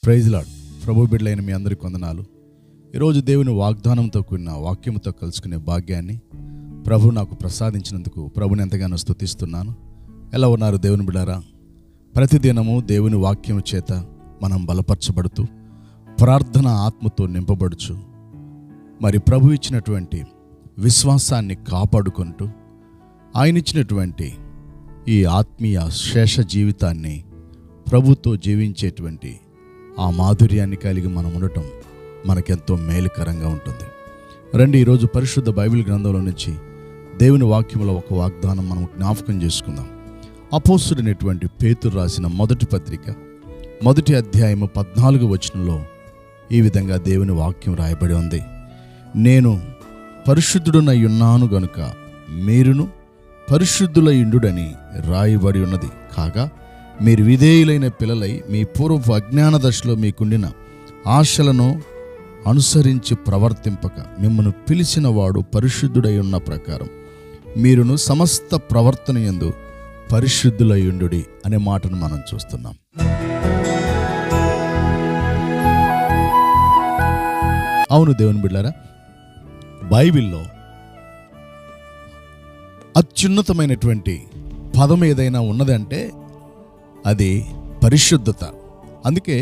Praise lord. ప్రభు బిడ్డలైన మీ అందరికీ వందనాలు. ఈరోజు దేవుని వాగ్దానంతో కూడిన వాక్యముతో కలుసుకునే భాగ్యాన్ని ప్రభు నాకు ప్రసాదించినందుకు ప్రభుని ఎంతగానో స్తుతిస్తున్నాను. ఎలా ఉన్నారు దేవుని బిడ్డారా? ప్రతిదినము దేవుని వాక్యము చేత మనం బలపరచబడుతూ ప్రార్థన ఆత్మతో నింపబడుచు మరి ప్రభు ఇచ్చినటువంటి విశ్వాసాన్ని కాపాడుకుంటూ ఆయన ఇచ్చినటువంటి ఈ ఆత్మీయ శేష జీవితాన్ని ప్రభుతో జీవించేటువంటి ఆ మాధుర్యాన్ని కలిగి మనం ఉండటం మనకెంతో మేలుకరంగా ఉంటుంది. రండి, ఈరోజు పరిశుద్ధ బైబిల్ గ్రంథంలో నుంచి దేవుని వాక్యంలో ఒక వాగ్దానం మనం జ్ఞాపకం చేసుకుందాం. అపోస్తుడైనటువంటి పేతురు రాసిన మొదటి పత్రిక 1వ అధ్యాయము 14వ వచనంలో ఈ విధంగా దేవుని వాక్యం రాయబడి ఉంది. నేను పరిశుద్ధుడనై ఉన్నాను గనుక మీరును పరిశుద్ధులయుండుడని రాయబడి ఉన్నది. కాగా మీరు విధేయులైన పిల్లలై మీ పూర్వపు అజ్ఞాన దశలో మీకుండిన ఆశలను అనుసరించి ప్రవర్తింపక మిమ్మను పిలిచిన వాడు పరిశుద్ధుడై ఉన్న ప్రకారం మీరును సమస్త ప్రవర్తన యందు పరిశుద్ధులయుండుడి అనే మాటను మనం చూస్తున్నాం. అవును దేవుని బిడ్డలారా, బైబిల్లో అత్యున్నతమైనటువంటి పదం ఏదైనా ఉన్నదంటే అది పరిశుద్ధత. అందుకే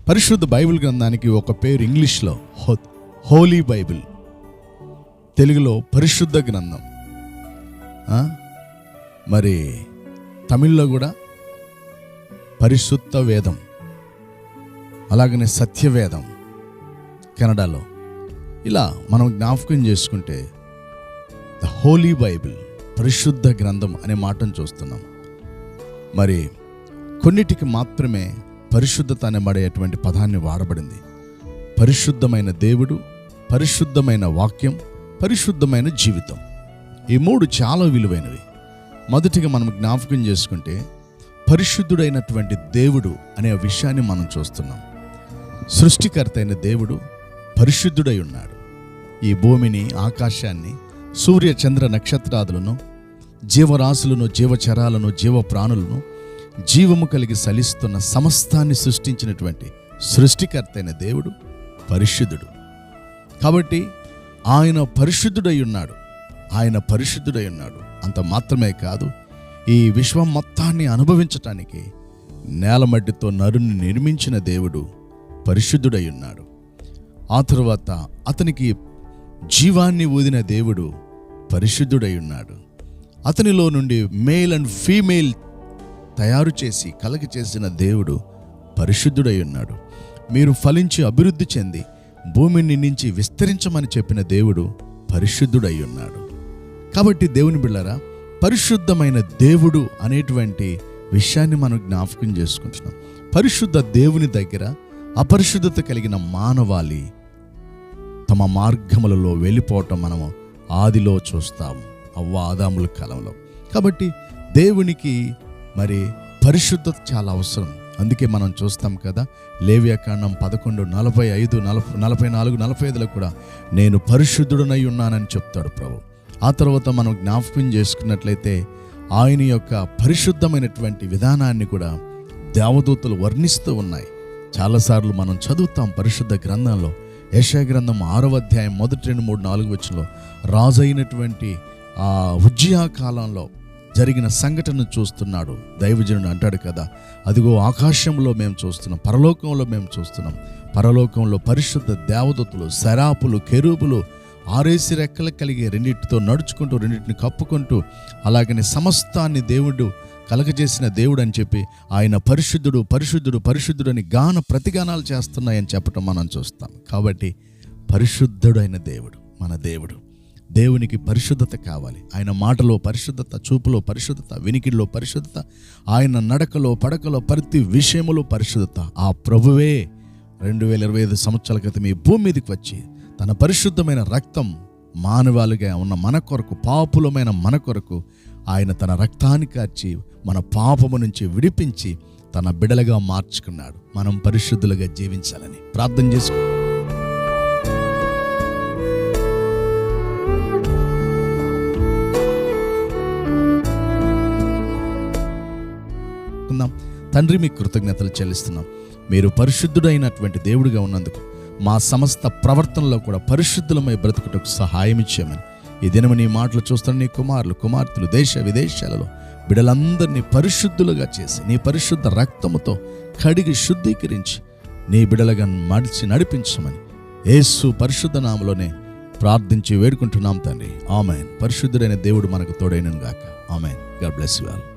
పరిశుద్ధ బైబిల్ గ్రంథానికి ఒక పేరు ఇంగ్లీష్లో హోలీ బైబిల్, తెలుగులో పరిశుద్ధ గ్రంథం, మరి తమిళ్లో కూడా పరిశుద్ధ వేదం, అలాగనే సత్యవేదం కన్నడలో. ఇలా మనం జ్ఞాపకం చేసుకుంటే ద హోలీ బైబిల్, పరిశుద్ధ గ్రంథం అనే మాటను చూస్తున్నాం. మరి కొన్నిటికి మాత్రమే పరిశుద్ధత అనబడేటువంటి పదాన్ని వాడబడింది. పరిశుద్ధమైన దేవుడు, పరిశుద్ధమైన వాక్యం, పరిశుద్ధమైన జీవితం, ఈ మూడు చాలా విలువైనవి. మొదటిగా మనం జ్ఞాపకం చేసుకుంటే పరిశుద్ధుడైనటువంటి దేవుడు అనే విషయాన్ని మనం చూస్తున్నాం. సృష్టికర్త అయిన దేవుడు పరిశుద్ధుడై ఉన్నాడు. ఈ భూమిని, ఆకాశాన్ని, సూర్య చంద్ర నక్షత్రాదులను, జీవరాశులను, జీవచరాలను, జీవ ప్రాణులను, జీవము కలిగి సలిస్తున్న సమస్తాన్ని సృష్టించినటువంటి సృష్టికర్త అయిన దేవుడు పరిశుద్ధుడు. కాబట్టి ఆయన పరిశుద్ధుడై ఉన్నాడు. ఆయన పరిశుద్ధుడై ఉన్నాడు. అంత మాత్రమే కాదు, ఈ విశ్వం మొత్తాన్ని అనుభవించటానికి నేలమట్టితో నరుని నిర్మించిన దేవుడు పరిశుద్ధుడై ఉన్నాడు. ఆ తరువాత అతనికి జీవాన్ని ఊదిన దేవుడు పరిశుద్ధుడై ఉన్నాడు. అతనిలో నుండి మేల్ అండ్ ఫీమేల్ తయారు చేసి కలగ చేసిన దేవుడు పరిశుద్ధుడై ఉన్నాడు. మీరు ఫలించి అభివృద్ధి చెంది భూమిని నుంచి విస్తరించమని చెప్పిన దేవుడు పరిశుద్ధుడై ఉన్నాడు. కాబట్టి దేవుని బిడ్డలారా, పరిశుద్ధమైన దేవుడు అనేటువంటి విషయాన్ని మనం జ్ఞాపకం చేసుకుంటున్నాం. పరిశుద్ధ దేవుని దగ్గర అపరిశుద్ధత కలిగిన మానవాళి తమ మార్గములలో వెళ్ళిపోవటం మనము ఆదిలో చూస్తాము, అవ్వ ఆదాముల కాలంలో. కాబట్టి దేవునికి మరి పరిశుద్ధత చాలా అవసరం. అందుకే మనం చూస్తాం కదా, లేవియాకాండం 11:45, 44, 45లో కూడా నేను పరిశుద్ధుడనై ఉన్నానని చెప్తాడు ప్రభు. ఆ తర్వాత మనం జ్ఞాపకం చేసుకున్నట్లయితే ఆయన యొక్క పరిశుద్ధమైనటువంటి విధానాన్ని కూడా దేవదూతలు వర్ణిస్తూ ఉన్నాయి. చాలాసార్లు మనం చదువుతాం పరిశుద్ధ గ్రంథంలో. యెషయా గ్రంథం 6వ అధ్యాయం 1, 2, 3, 4 వచనంలో రాజు అయినటువంటి ఆ ఉజ్జియా కాలంలో జరిగిన సంఘటనను చూస్తున్నాడు. దైవజనుడు అంటాడు కదా, అదిగో ఆకాశంలో మేము చూస్తున్నాం, పరలోకంలో మేము చూస్తున్నాం. పరలోకంలో పరిశుద్ధ దేవదూతలు, శరాపులు, కెరూబులు 6 రెక్కలు కలిగి రెండింటితో నడుచుకుంటూ, రెండింటిని కప్పుకుంటూ, అలాగనే సమస్తాన్ని దేవుడు కలగజేసిన దేవుడు అని చెప్పి ఆయన పరిశుద్ధుడు, పరిశుద్ధుడు, పరిశుద్ధుడు అని ప్రతిగానాలు చేస్తున్నాయని చెప్పటం మనం చూస్తాం. కాబట్టి పరిశుద్ధుడైన దేవుడు మన దేవుడు. దేవునికి పరిశుద్ధత కావాలి. ఆయన మాటలో పరిశుద్ధత, చూపులో పరిశుద్ధత, వినికిడిలో పరిశుద్ధత, ఆయన నడకలో పడకలో ప్రతి విషయములో పరిశుద్ధత. ఆ ప్రభువే 2025 సంవత్సరాల క్రితం ఈ భూమి మీదకి వచ్చి తన పరిశుద్ధమైన రక్తం మానవాళిగా ఉన్న మన కొరకు, పాపులమైన మన కొరకు ఆయన తన రక్తాన్ని కార్చి మన పాపము నుంచి విడిపించి తన బిడలుగా మార్చుకున్నాడు. మనం పరిశుద్ధులుగా జీవించాలని ప్రార్థన చేసుకుందాం. తండ్రి, మీకు కృతజ్ఞతలు చెల్లిస్తున్నాం. మీరు పరిశుద్ధుడైనటువంటి దేవుడిగా ఉన్నందుకు మా సమస్త ప్రవర్తనలో కూడా పరిశుద్ధులమై బ్రతుకుటకు సహాయం ఇచ్చామని ఈ దినము నీ మాటలు చూస్తున్న నీ కుమారులు కుమార్తెలు దేశ విదేశాలలో బిడలందరినీ పరిశుద్ధులుగా చేసి నీ పరిశుద్ధ రక్తముతో కడిగి శుద్ధీకరించి నీ బిడలుగా నడిపించమని యేసు పరిశుద్ధ నామములోనే ప్రార్థించి వేడుకుంటున్నాం తండ్రి. ఆమేన్. పరిశుద్ధుడైన దేవుడు మనకు తోడైనను గాక. ఆమేన్. God bless you all.